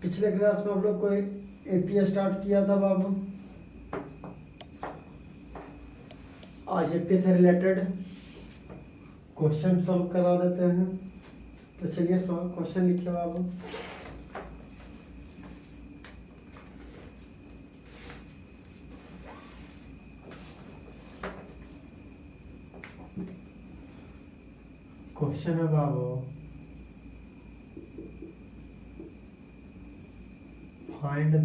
पिछले क्लास में हम लोग को एपी स्टार्ट किया था बाबू। आज एपी से रिलेटेड क्वेश्चन सॉल्व करा देते हैं। तो चलिए क्वेश्चन लिखिए बाबू। क्वेश्चन है बाबू, find the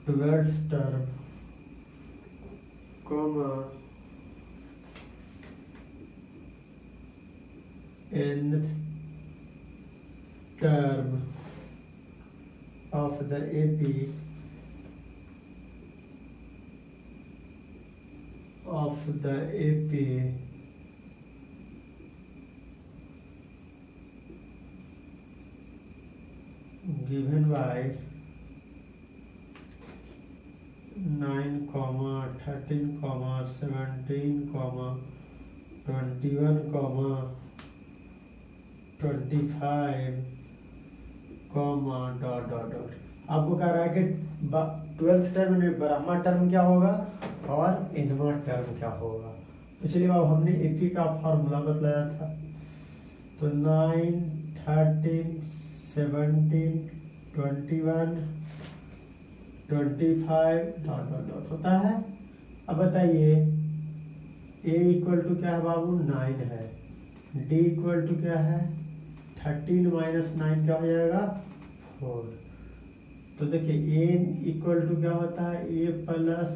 twelfth term, comma nth term of the AP given by 9, 13, 17, 21, 25, dot dot dot. आपको कह रहा है कि 12th टर्म में ब्रह्मा टर्म क्या होगा और इनवा टर्म क्या होगा। तो चलिए अब हमने एपी का फॉर्मूला बताया था। तो 9, 13, 17, 21, 25 डॉट डॉट डॉट होता है। अब बताइए ए इक्वल टू क्या है बाबू, 9 है। डी इक्वल टू क्या है, 13 माइनस 9 क्या हो जाएगा, 4। तो देखिए एन इक्वल टू क्या होता है, A plus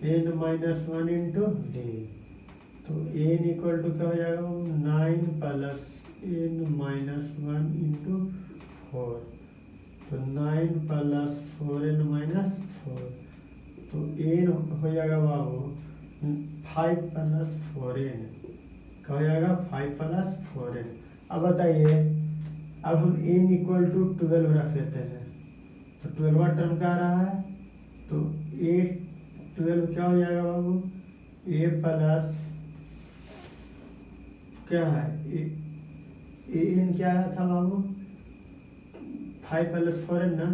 N minus 1 into D. तो एन इक्वल टू क्या हो जाएगा, 9 प्लस एन माइनस 1 इंटू 4। तो 9 प्लस 4n माइनस 4। तो एन हो जाएगा बाबू 5 प्लस 4n, क्या हो जाएगा 5 प्लस 4n। अब बताइए, अब हम n इक्वल टू 12 रख लेते हैं। तो 12वां टर्म क्या आ रहा है, तो a 12 क्या हो जाएगा बाबू, a प्लस क्या है an क्या था बाबू, 5 प्लस 4n ना।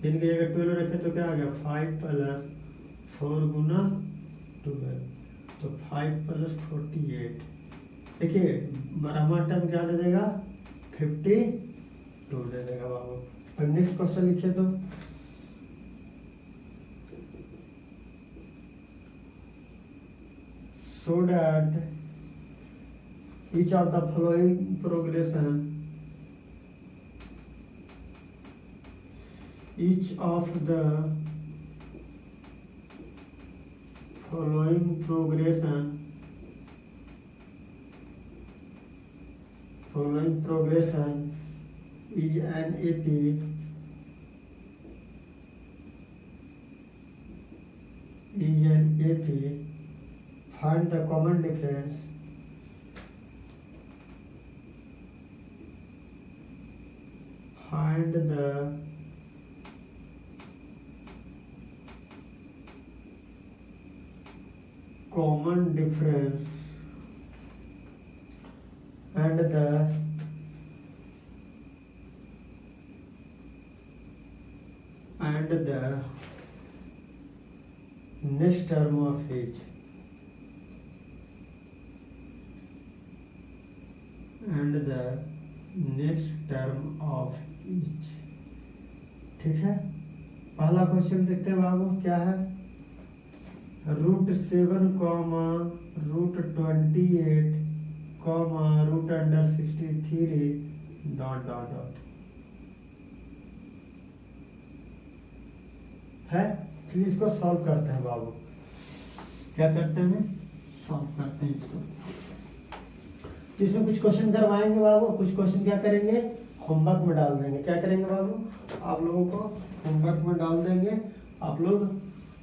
n की जगह 12 रखे तो क्या आ गया, 5 प्लस 4 गुना 12, तो 5 प्लस 48। देखिए ब्रह्मा टर्म क्या दे देगा, 52 दे देगा बाबू। अब नेक्स्ट क्वेश्चन लिखिए। तो so that each of the following progression is an AP find the common difference and the next term of each, ठीक है। पहला क्वेश्चन देखते हैं बाबू, क्या है, √7, √28, √63 डॉट डॉट डॉट है। चलिए इसको सॉल्व करते हैं बाबू। क्या करते हैं, सॉल्व करते हैं इसको। इसमें कुछ क्वेश्चन करवाएंगे बाबू, कुछ क्वेश्चन क्या करेंगे, होमवर्क में डाल देंगे। क्या करेंगे बाबू, आप लोगों को होमवर्क में डाल देंगे, आप लोग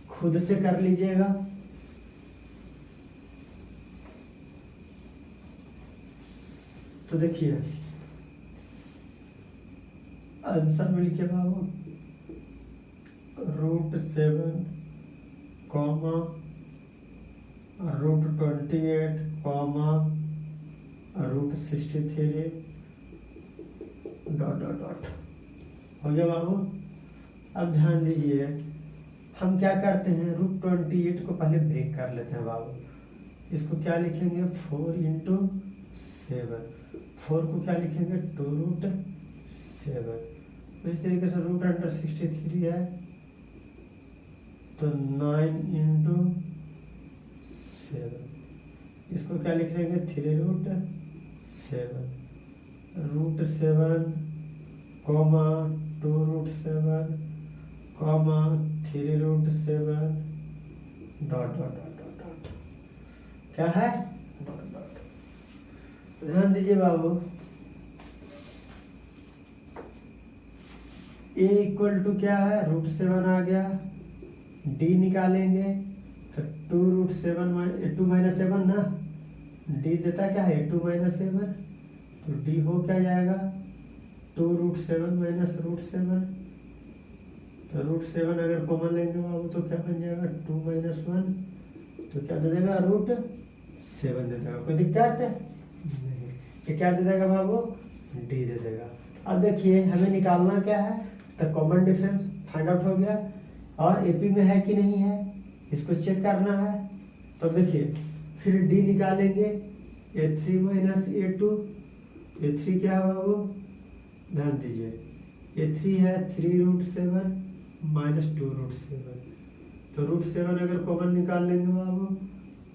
खुद से कर लीजिएगा। तो देखिए आंसर मिल के बाबू √7, √28, √63 डॉट डॉट डॉट हो गया बाबू। अब ध्यान दीजिए हम क्या करते हैं, √28 को पहले ब्रेक कर लेते हैं बाबू। इसको क्या लिखेंगे 4 × 7, 4 को क्या लिखेंगे 2√7। तो इस तरीके से √63 है तो 9 × 7, इसको क्या लिख लेंगे 3√7, √7, 2√7, 3√7 dot dot dot dot dot क्या है डॉट डॉट। ध्यान दीजिए बाबू a = क्या है √7 आ गया, d निकालेंगे तो 2 - 7 ना, d देता क्या है 2 - 7, तो d हो क्या जाएगा 2√7 - √7, तो √7 अगर कॉमन लेंगे बाबू तो क्या बन जाएगा 2 - 1, तो क्या दे देगा √7 दे देगा। कोई दिक्कत है नहीं, ये क्या दे देगा बाबू d दे देगा। अब देखिए हमें निकालना क्या है, तो कॉमन डिफरेंस फाइंड आउट हो गया और एपी में है कि नहीं है इसको चेक करना है। तो देखिए फिर डी निकालेंगे A3 - A2, A3 क्या है बाबू ध्यान दीजिए A3 है 3√7 - 2√7, तो √7 अगर कॉमन निकाल लेंगे बाबू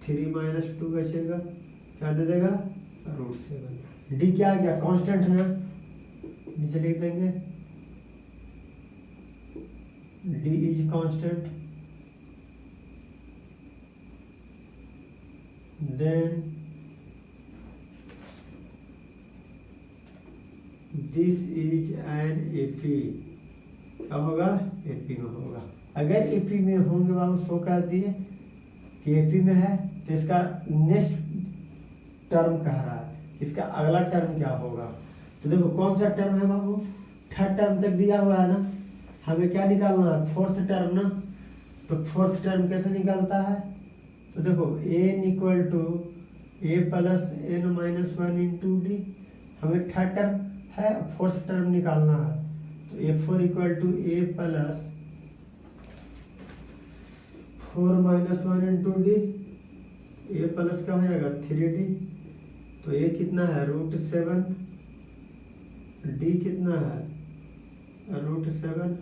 3 - 2 बचेगा, क्या दे देगा √7। डी क्या आ गया कांस्टेंट ना, नीचे लिख देंगे d is constant, then this is an AP, क्या होगा AP में होगा। अगर AP में होंगे बाबू शो कर दिए कि AP में है तो इसका नेक्स्ट टर्म कह रहा है, इसका अगला टर्म क्या होगा। तो देखो कौन सा टर्म है बाबू, थर्ड टर्म तक दिया हुआ है ना, हमें क्या निकालना है फोर्थ टर्म ना, तो फोर्थ टर्म कैसे निकलता है, तो देखो n = a + n - 1 × d, हमें थर्ड टर्म है फोर्थ टर्म निकालना है, तो a4 = a + 4 - 1 × d, a plus क्या हो जाएगा 3d, तो a कितना है √7, d कितना है √7,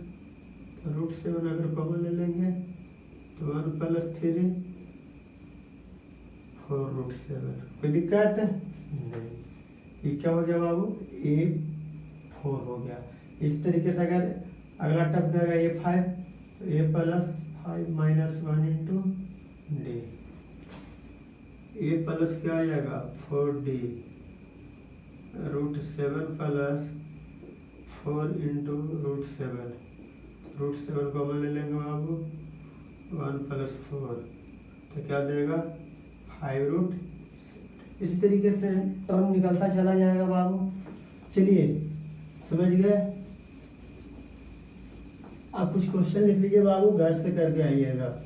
√7 अगर कॉमन ले लेंगे तो 1 + 3 4√7। कोई दिक्कत है नहीं, ये क्या हो गया बाबू A4 हो गया। इस तरीके से अगर अगला टर्म जाएगा A5 तो a + 5 - 1 × d, a प्लस क्या आ जाएगा 4d, √7 + 4 × √7, √7 कॉमन ले लेंगे बाबू 1 + 4, तो क्या देगा 5√7। इसी तरीके से टर्म निकलता चला जाएगा बाबू। चलिए समझ गए। आप कुछ क्वेश्चन लिख लीजिए बाबू, घर से करके आइएगा,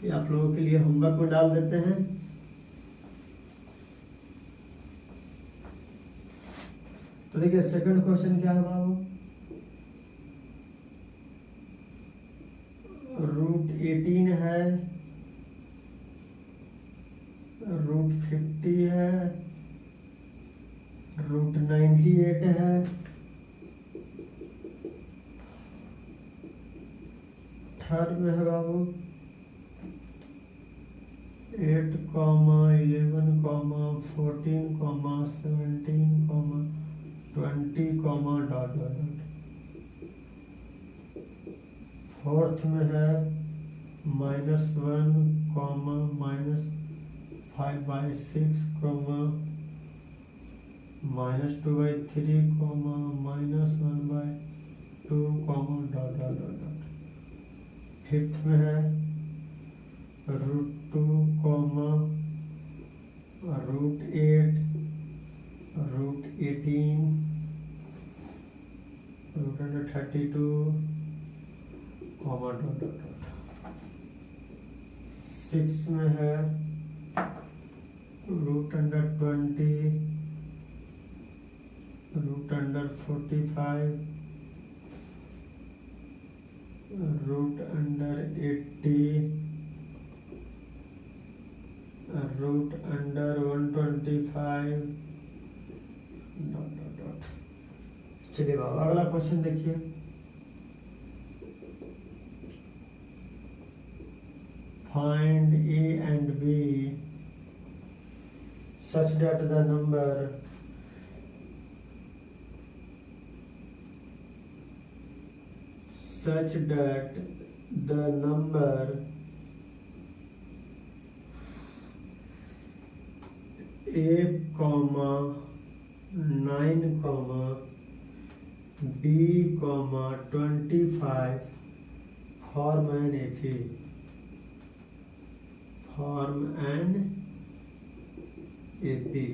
ये आप लोगों के लिए होमवर्क में डाल देते हैं। तो देखिए सेकंड क्वेश्चन क्या है बाबू, √18 है, √50 है, √98 है, थर्ड में है बाबू 8, 11, 14, 17, 20, डॉट डॉट डॉट। फोर्थ में है -1, -5/6, -2/3, -1/2, डॉट डॉट डॉट। फिफ्थ में है √2, √8, 18 root under 32 comma dot dot dot 6 में है root under 20 root under 45 root under 80 root under 125 dot dot dot. चलिए बाबा अगला क्वेश्चन देखिए। Find A and B such that the number a comma 9 comma b comma 25 form an AP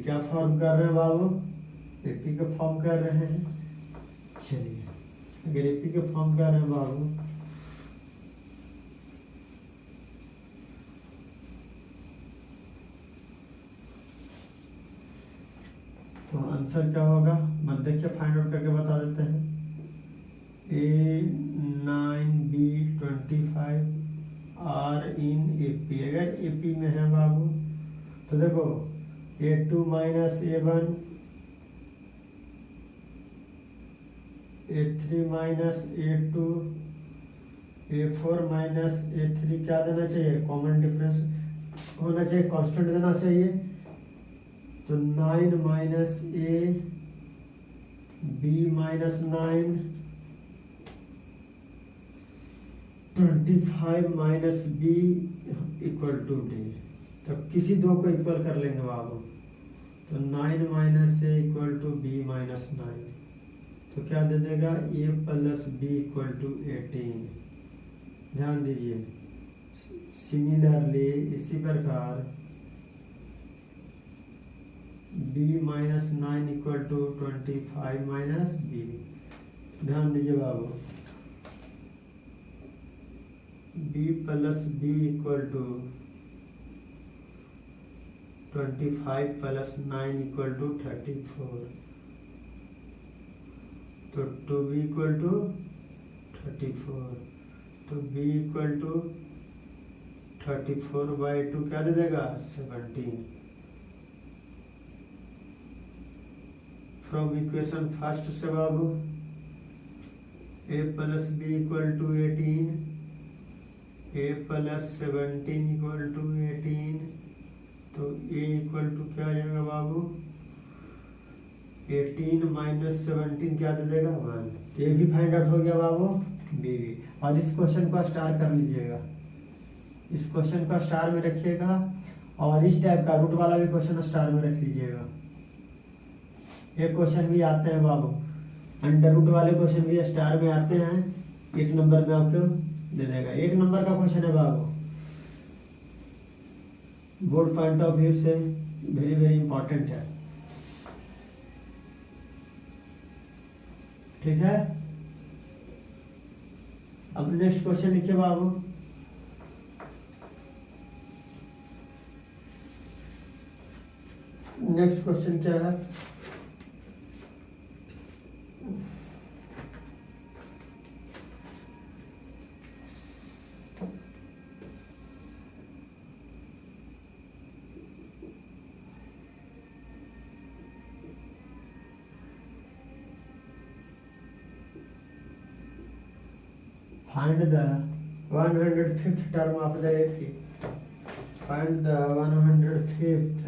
क्या form कर रहे हैं बाबू? एपी का फॉर्म कर रहे हैं। चलिए अगर एपी का फॉर्म कर रहे हैं बाबू तो आंसर क्या होगा? मत देखिए फाइंड आउट करके बता देते हैं। A9B25 are in AP. अगर एपी में है बाबू तो देखो A2 minus A1 A3 minus A2 A4 minus A3 क्या देना चाहिए? कॉमन डिफरेंस होना चाहिए, कांस्टेंट देना चाहिए। तो 9 minus A B minus 9 25 minus B equal to D। तो किसी दो को इक्वल कर लेंगे बाबू। तो 9 minus A equal to B minus 9 तो क्या दे देगा? A plus B equal to 18। ध्यान दीजिए। सिमिलरली इसी प्रकार B minus 9 equal to 25 minus B। ध्यान दीजिए बाबू। B plus B equal to 25 plus 9 equal to 34 तो 2B इक्वल टू 34 तो B इक्वल टू 34/2 क्या दे देगा? 17। फ्रॉम इक्वेशन फर्स्ट से बाबू A plus B equal to 18 A plus 17 equal to 18 तो A इक्वल टू क्या आ जाएगा बाबू? 18 माइनस 17 क्या दे देगा? 1। ये भी फाइंड आउट हो गया बाबू। बी भी। और इस क्वेश्चन को स्टार कर लीजिएगा। इस क्वेश्चन को स्टार में रखिएगा और इस टाइप का रूट वाला भी क्वेश्चन स्टार में रख लीजिएगा। ये क्वेश्चन भी आते हैं बाबू, अंडर रूट वाले क्वेश्चन भी स्टार में आते हैं। 1 नंबर में आपको दे देगा। 1 नंबर का क्वेश्चन है बाबू। बोर्ड पॉइंट ऑफ व्यू से वेरी वेरी इंपॉर्टेंट है। ठीक है। अब नेक्स्ट क्वेश्चन लिखिए बाबू। नेक्स्ट क्वेश्चन क्या है? Find the 105th term of the AP. Find the 105th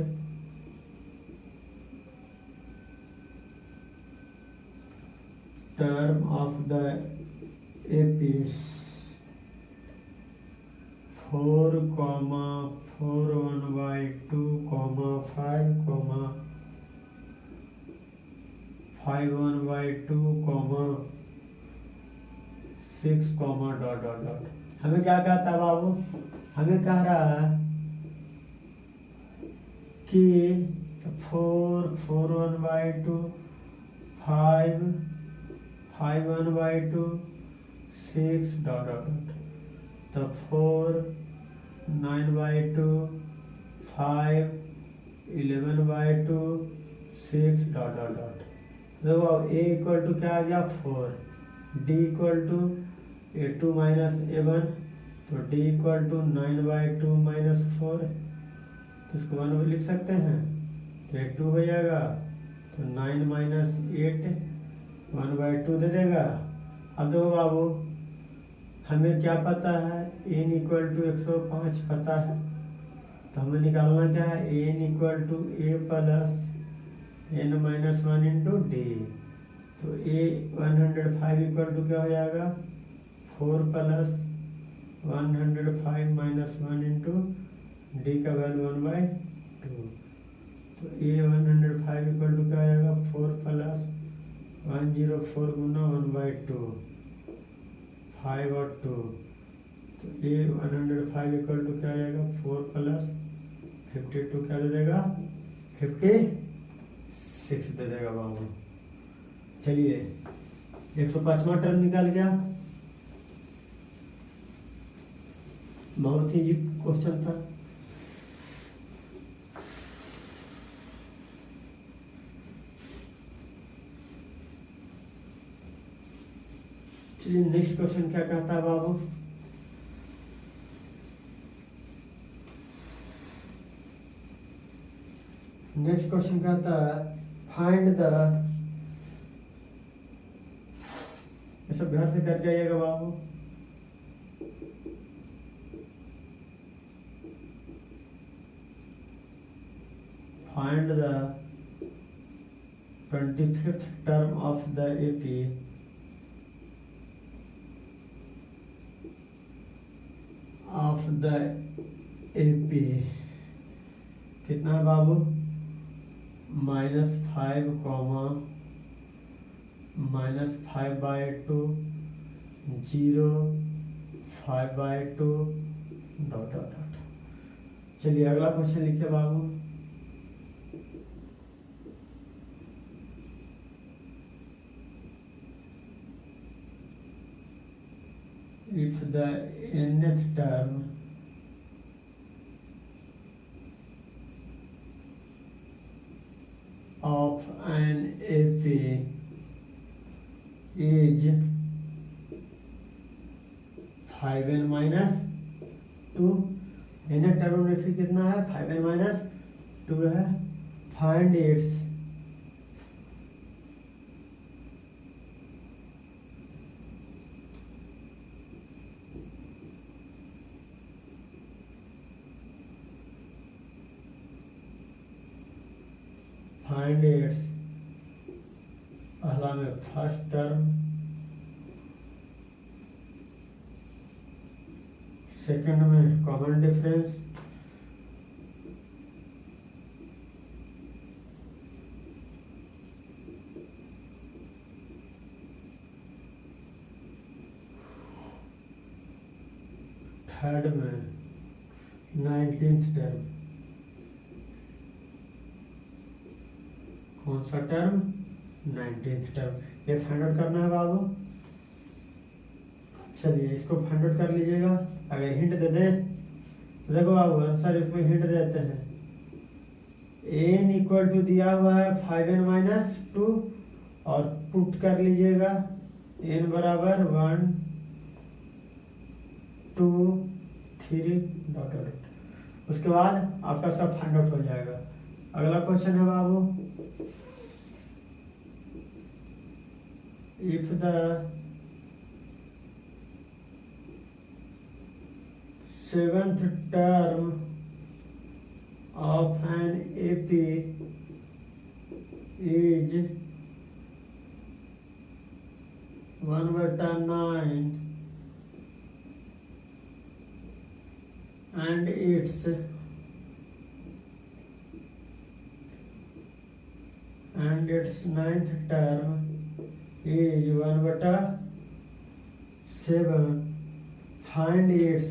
term of the AP. 4, 4/1/2, 5, 5/1/2, 6, dot dot dot. हमें क्या कहता है बाबू? हमें कह रहा है कि 4, 4/1/2 5 5 1/2 6 डॉट डॉट डॉट, तो 4 9/2 5 11/2 6 डॉट डॉट डॉट। देखो अब a इक्वल टू क्या आ गया 4, d equal to a2 minus a1, तो d इक्वल टू 9/2 माइनस 4, तो इसको 1 लिख सकते हैं, तो a2 हो जाएगा, तो 9 माइनस 8 1/2 दे देगा। अब देखो बाबू हमें क्या पता है, n इक्वल टू 105 पता है, तो हमें निकालना क्या है, n equal to a plus n minus 1 into D, तो a 105 इक्वल टू क्या हो जाएगा 4 प्लस 105 माइनस 1 इंटू डी का वैल्यू 1/2, तो a 105 इक्वल टू क्या हो जाएगा 4 प्लस 104 गुना 1/2 5 और 2, तो a 105 इक्वल टू क्या हो जाएगा 4 प्लस 52 क्या दे देगा 56 दे देगा बाबू। चलिए 105वां टर्म निकाल गया, बहुत ही क्वेश्चन था। चलिए नेक्स्ट क्वेश्चन क्या कहता है बाबू, नेक्स्ट क्वेश्चन कहता है फाइंड द, ये सब घर से करके आइएगा बाबू, find the 25th term of the AP कितना है बाबू, -5 -5/2 0 5/2 डॉट डॉट डॉट। चलिए अगला क्वेश्चन लिखिए बाबू, if the nth term of an AP is 5n minus 2, nth term of AP कितना है 5n minus 2 है, find its पहला में फर्स्ट टर्म, सेकंड में कॉमन डिफरेंस, थर्ड में 19th टर्म, कौन सा टर्म 19th टर्म, ये फाइंड आउट करना है बाबू। चलिए इसको फाइंड आउट कर लीजिएगा, अगर हिंट दे दें तो देखो बाबू आंसर इसमें हिंट देते हैं, n इक्वल टू दिया हुआ है 5n माइनस 2 और पुट कर लीजिएगा n बराबर 1 2 3 डॉट डॉट, उसके बाद आपका सब फाइंड आउट हो जाएगा। अगला क्वेश्चन है बाबू, if the seventh term of an AP is 1/9 and its ninth term is 1/7, find its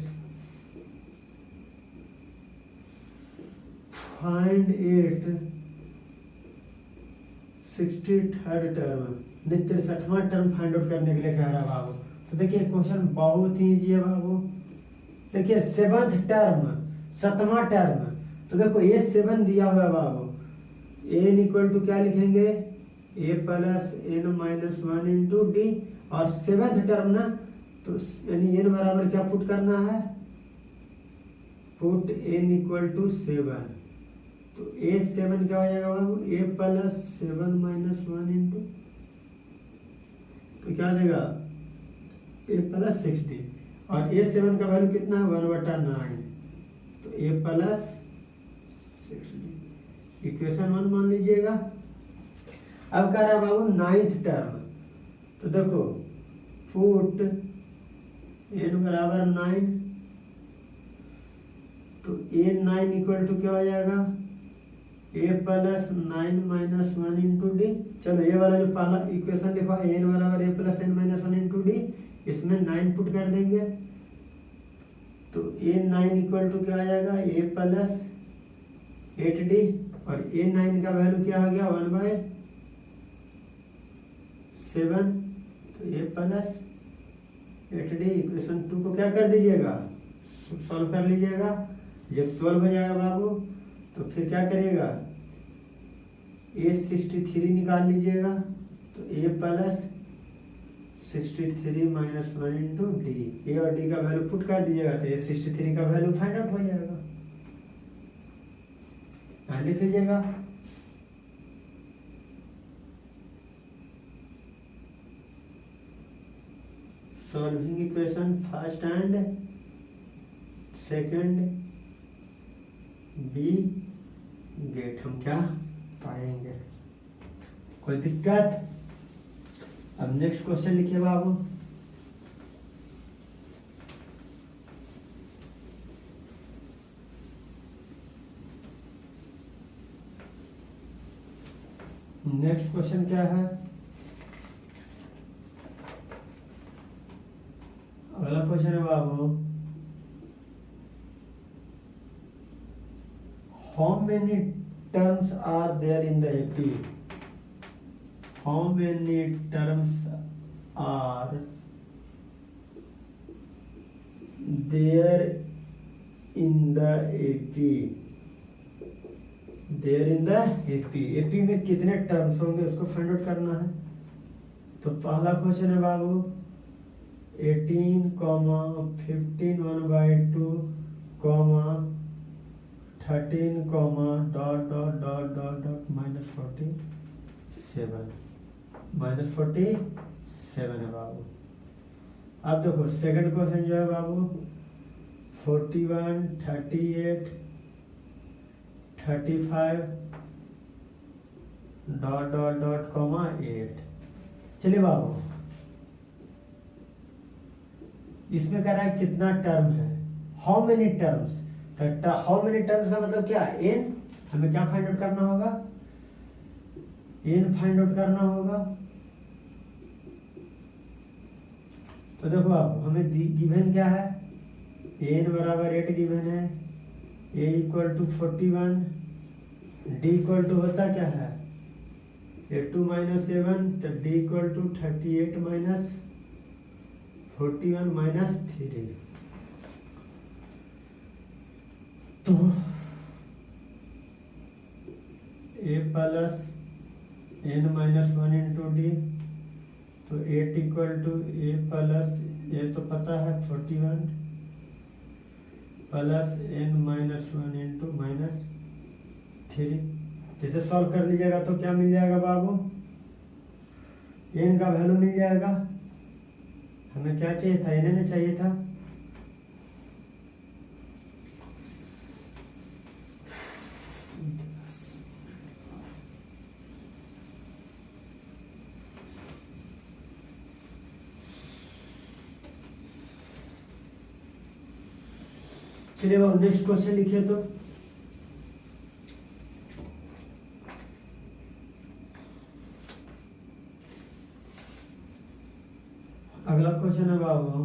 63rd term नहीं 63वां टर्म फाइंड आउट करने के लिए कह रहा है बाबू। तो देखिए क्वेश्चन बहुत ही इजी है बाबू। देखिए 7th टर्म 7वां टर्म, तो देखो ये 7 दिया हुआ है बाबू। n इक्वल टू क्या लिखेंगे a plus n minus 1 into D, और 7th टर्म ना, तो यानी n बराबर क्या पुट करना है, पुट n इक्वल टू 7। तो a7 क्या हो जाएगा बाबू, a प्लस 7 माइनस 1 इंटू, तो क्या देगा a प्लस 60, और a7 का वैल्यू कितना है 1/9, तो a प्लस 60 इक्वेशन 1 मान लीजिएगा। अब कह रहा है बाबू 9th टर्म, तो देखो पुट n बराबर 9, तो a9 इक्वल टू क्या हो जाएगा a plus 9 minus 1 into D. चलो ये वाला जो पहला इक्वेशन लिखा है n बराबर a plus n minus 1 into D, इसमें 9 पुट कर देंगे, तो a9 इक्वल टू क्या आ जाएगा a प्लस 8d, और a9 का वैल्यू क्या आ गया 1/7, तो a प्लस 8d। इक्वेशन 2 को क्या कर दीजिएगा, सॉल्व कर लीजिएगा। जब सॉल्व हो जाएगा बाबू तो फिर क्या करिएगा a63 निकाल लीजिएगा, तो a plus 63 minus 1 into D, A और डी का वैल्यू पुट कर दीजिएगा, तो a63 का वैल्यू फाइंड आउट हो जाएगा। लिख लीजिएगा solving equation first and second we get हम क्या पाएंगे, कोई दिक्कत। अब नेक्स्ट क्वेश्चन लिखिए बाबू। नेक्स्ट क्वेश्चन क्या है, अगला क्वेश्चन है बाबू, how many terms are there in the AP, how many terms are there in the AP, there in the AP, AP में कितने टर्म्स होंगे उसको फाइंड आउट करना है। तो पहला क्वेश्चन है बाबू 18, 15 1/2, 13, dot dot dot dot dot -47 है बाबू। अब देखो सेकंड क्वेश्चन जो है बाबू 41, 38, 35 डॉट डॉट डॉट 8। चलिए बाबू इसमें कह रहा है कितना टर्म है, how many terms, how many terms का मतलब क्या, n, हमें क्या फाइंड आउट करना होगा, n फाइंड आउट करना होगा। तो देखो आप हमें गिवन क्या है, n बराबर 8 गिवन है, a equal to 41, d equal to होता क्या है a2 माइनस a1, तो d equal to 38 minus 41 minus 3। तो a plus n minus 1 into D, तो 8 इक्वल टू a प्लस, ये तो पता है 41 plus n minus 1 into minus 3। जैसे सॉल्व कर लीजिएगा तो क्या मिल जाएगा बाबू, n का वैल्यू मिल जाएगा। हमें क्या चाहिए था, n चाहिए था। चलिए अब नेक्स्ट क्वेश्चन लिखिए। तो अगला क्वेश्चन है बाबू,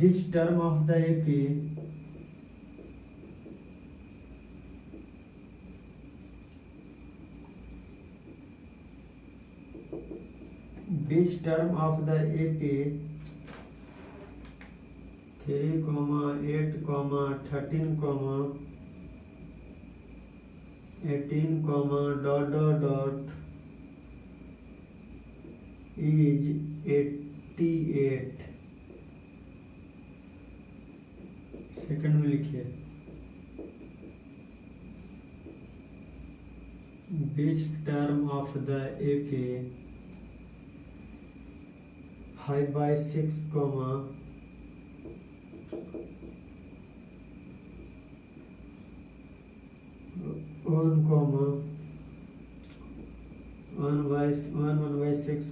which term of the AP, which term of the AP 3, 8, 13, 18, is 88। Second में लिखिए which term of the AP 5/6, 1/6,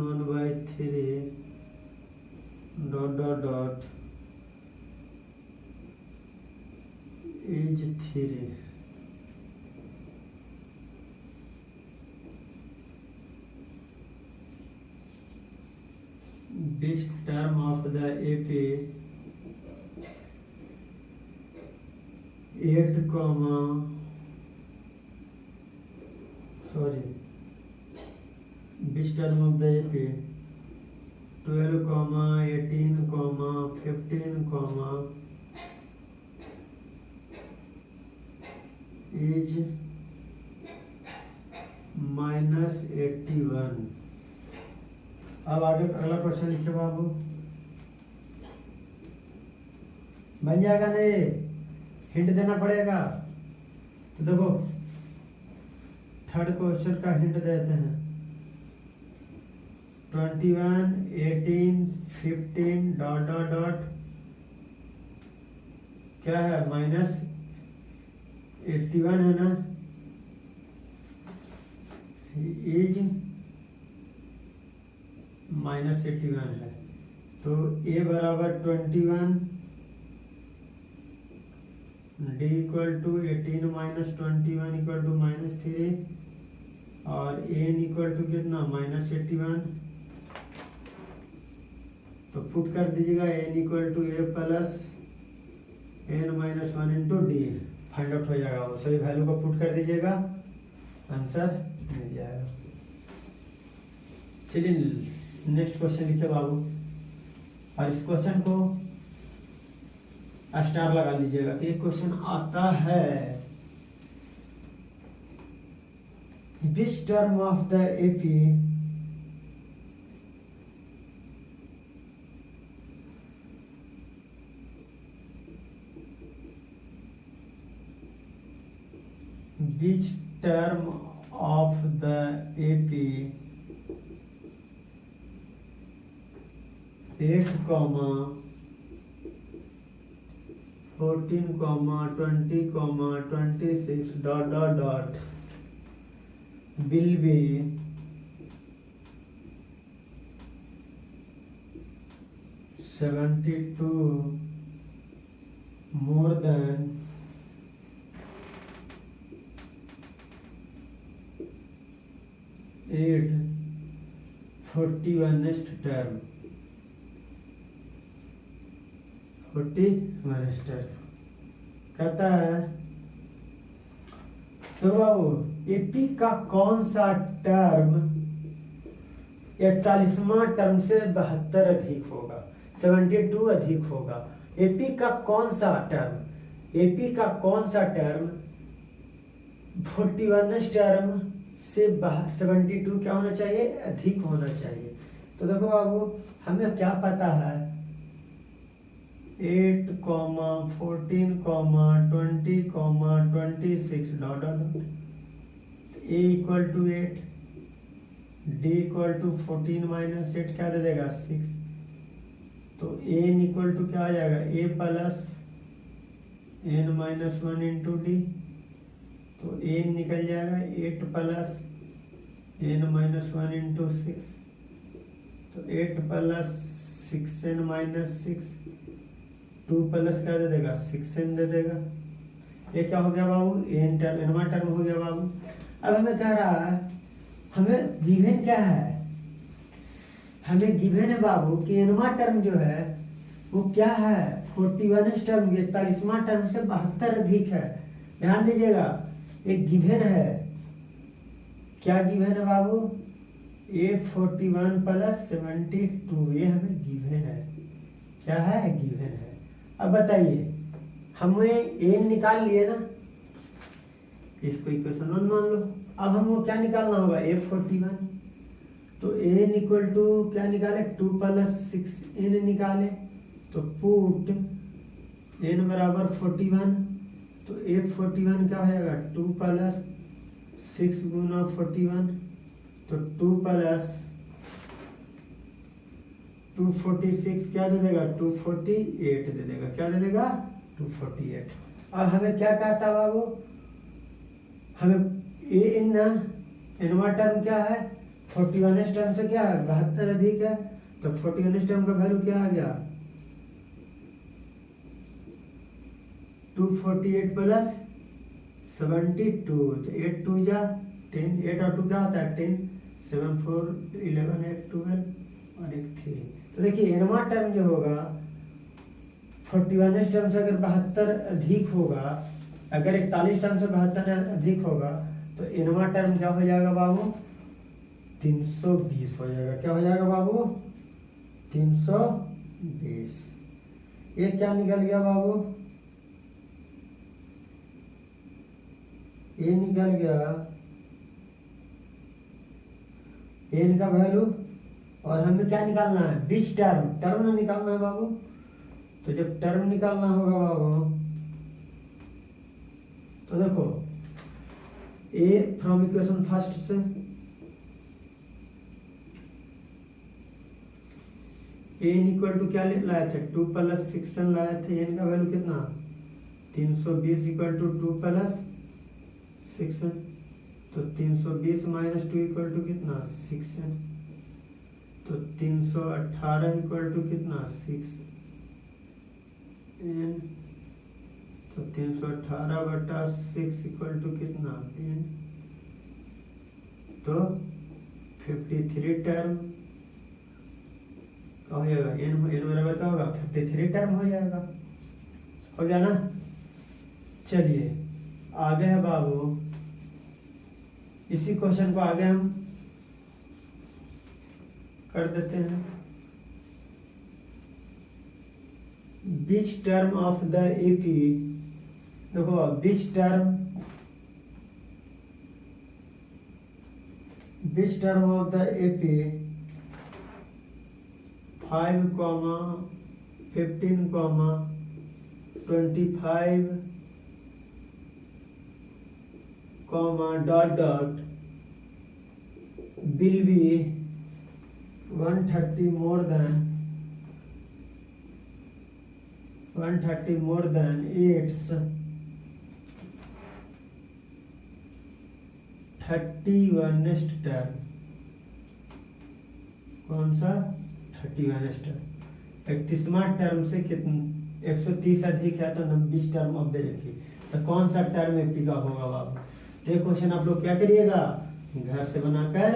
1/3 is 3। Which term of the AP 8, which term of the AP 12, 18, 15, is -81। अब आगे अगला question लिखिए बाबू, बन जाएगा नहीं, हिंट देना पड़ेगा। तो देखो थर्ड क्वेश्चन का हिंट देते हैं 21, 18, 15 ... क्या है -81 है ना, इज -81 है। तो a बराबर 21, d equal to 18 - 21 equal to -3 और n इक्वल टू कितना -81। तो पुट कर दीजिएगा n equal to a plus n - 1 into D, find out हो जाएगा। वो सभी वैल्यू को पुट कर दीजिएगा, आंसर मिल जाएगा। चलिए नेक्स्ट क्वेश्चन लिखिए बाबू, और इस क्वेश्चन को स्टार लगा लीजिएगा। एक क्वेश्चन आता है which term of the AP which term of the AP 8, 14, 20, 26 ... will be 72 more than 8 41st term। 41st term कहता है। तो बाबू एपी का कौन सा टर्म 41वां टर्म से 72 अधिक होगा, 72 अधिक होगा। एपी का कौन सा टर्म 41 टर्म से 72 क्या होना चाहिए, अधिक होना चाहिए। तो देखो बाबू हमें क्या पता है 8, 14, 20, 26 ... a equal to 8, d equal to 14 - 8 क्या दे देगा 6। तो n इक्वल टू क्या आ जाएगा a plus n - 1 into D. तो n निकल जाएगा 8 प्लस n - 1 इंटू 6। तो 8 प्लस 6n - 6, 2 प्लस क्या दे देगा 6n दे देगा। ये क्या हो गया बाबू, एनवा टर्म हो गया बाबू। अब हमें कह रहा है, हमें गिवन क्या है, हमें गिवन है बाबू कि एनवा टर्म जो है वो क्या है 41 टर्म 41वां टर्म से 72 अधिक है। ध्यान दीजिएगा एक गिवन है, क्या गिवन है बाबू, A41 प्लस 72 ये हमें गिवन है। क्या है? गिवन है। अब बताइए, हमें a निकाल लिए ना, इसको इक्वेशन 1 मान लो। अब हमको क्या निकालना होगा? A41। तो n इक्वल टू क्या निकाले? 2 प्लस 6n निकाले। तो पुट n बराबर 41, तो A41 क्या हो जाएगा? 2 प्लस 6 गुना 41, तो 2 प्लस 246 क्या दे देगा? 248 दे देगा। क्या दे देगा? 248। अब हमें क्या कहता बाबू? हमें ए इन ना एनवा टर्म क्या है? 41 टर्म से क्या है? 72 अधिक है। तो 41 टर्म का वैल्यू क्या आ गया? 248 प्लस 72, तो 8 2 जा 10, 8 और 2 क्या होता है? 10, 7 4 11 8 12 और 1 3। तो देखिए एनवा टर्म जो होगा 41 टर्म से अगर 72 अधिक होगा, अगर 41 टर्म से 72 अधिक होगा, तो एनवा टर्म क्या हो जाएगा बाबू? 320 हो जाएगा। क्या हो जाएगा बाबू? 320। ये क्या निकल गया बाबू? ये निकल गया एन का वैल्यू। और हमें क्या निकालना है? बीच टर्म, टर्म ना निकालना है बाबू। तो जब टर्म निकालना होगा बाबू, तो देखो ए फ्रॉम इक्वेशन फर्स्ट से एन इक्वल टू क्या लाए थे? 2 प्लस 6n लाए थे। एन का वैल्यू कितना? 320 इक्वल टू 2 प्लस 6n, तो 320 माइनस 2 इक्वल टू कितना? 6n, तो 318 इक्वल टू कितना? 6n, तो 318 बटा 6 इक्वल टू कितना? n, तो 53 टर्म क्या हो जाएगा? n बराबर क्या होगा? 53 टर्म हो जाएगा। हो गया ना? चलिए आगे है बाबू, इसी क्वेश्चन को आगे हम कर देते हैं। बीच टर्म ऑफ द एपी, देखो बीच term of the AP 5, 15, 25, dot will be 130 more than 8's 31st term. कौन सा? 31st term. 31वां टर्म से कितना? 130 अधिक है, तो 20 टर्म ऑफ द एपी। तो कौन सा टर्म एपी का होगा बाबू? तो क्वेश्चन आप लोग क्या करिएगा? घर से बनाकर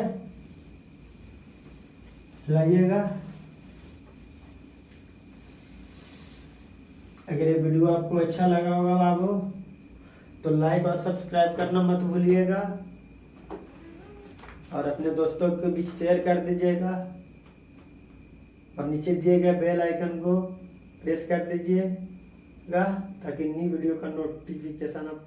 लाइएगा। अगर ये वीडियो आपको अच्छा लगा होगा बाबू, तो लाइक और सब्सक्राइब करना मत भूलिएगा, और अपने दोस्तों के बीच शेयर कर दीजिएगा, और नीचे दिए गए बेल आइकन को प्रेस कर दीजिएगा, ताकि नई वीडियो का नोटिफिकेशन आप